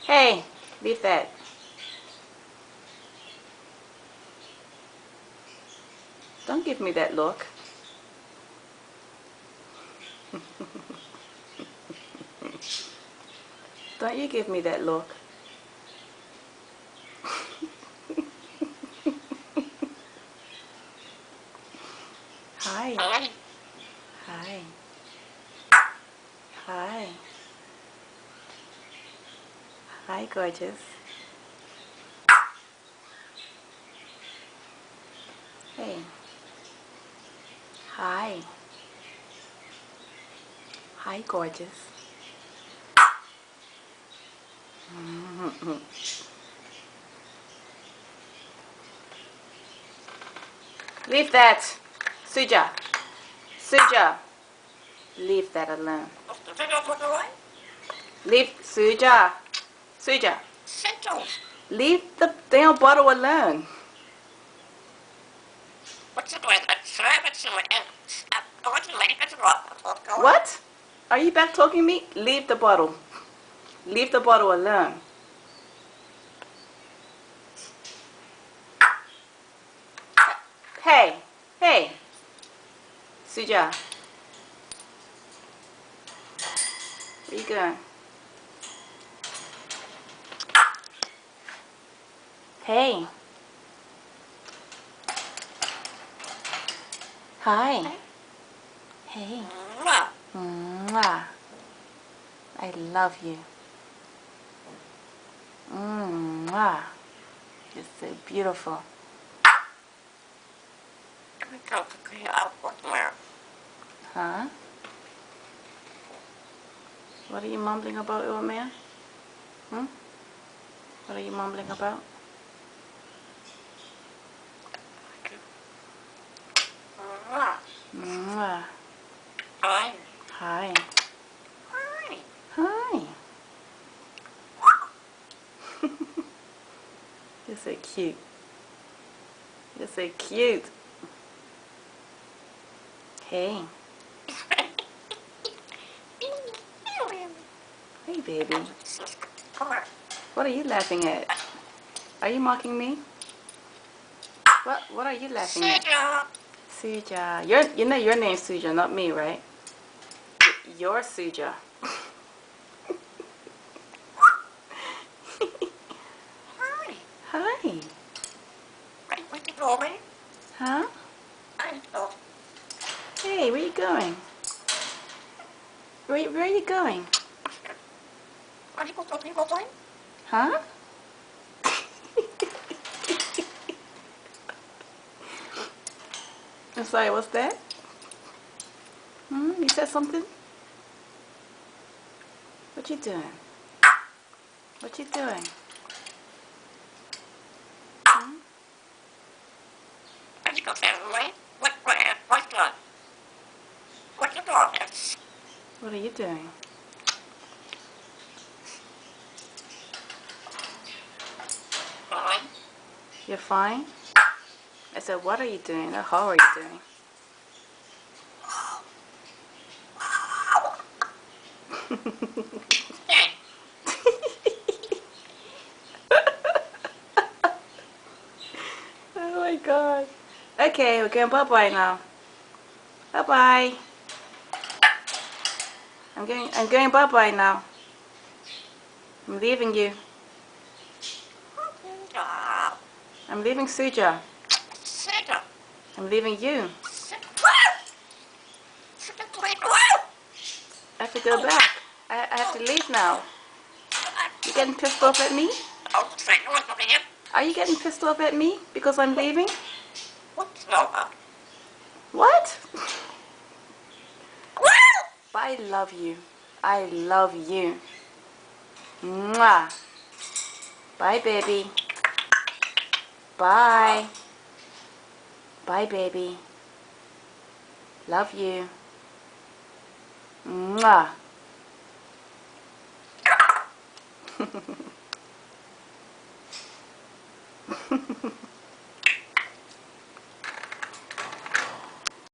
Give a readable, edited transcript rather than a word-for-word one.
Hey, leave that. Don't give me that look. Don't you give me that look. Hi. Hi. Hi. Hi, gorgeous. Hey. Hi. Hi, gorgeous. Leave that. Suja. Suja. Leave that alone. Leave Suja. Suja. Leave the damn bottle alone. What? Are you back talking to me? Leave the bottle. Leave the bottle alone. Hey. Hey. Suja. Where you going? Hey. Hi. Hey. Mwah. I love you. Mwah. You're so beautiful. Huh? What are you mumbling about, old man? Hmm? What are you mumbling about? Mwah. Hi. Hi. Hi. Hi. You're so cute. You're so cute. Hey. Hey, baby. What are you laughing at? Are you mocking me? What are you laughing at? Suja. You know your name's Suja, not me, right? You're Suja. Hi. Hi. What you call me? Huh? Hey, where you going? Where are you going? Huh? I'm sorry, what's that? You said something? What you doing? What you doing? Hmm? What are you doing? You're fine? I said, what are you doing? Not how are you doing? Oh my god. Okay, we're going bye-bye now. Bye-bye. I'm going bye-bye now. I'm leaving you. I'm leaving Suja. I'm leaving you. I have to go back. I have to leave now. You getting pissed off at me? Are you getting pissed off at me because I'm leaving? What? But I love you. I love you. Mwah. Bye, baby. Bye. Bye, baby. Love you. Mwah.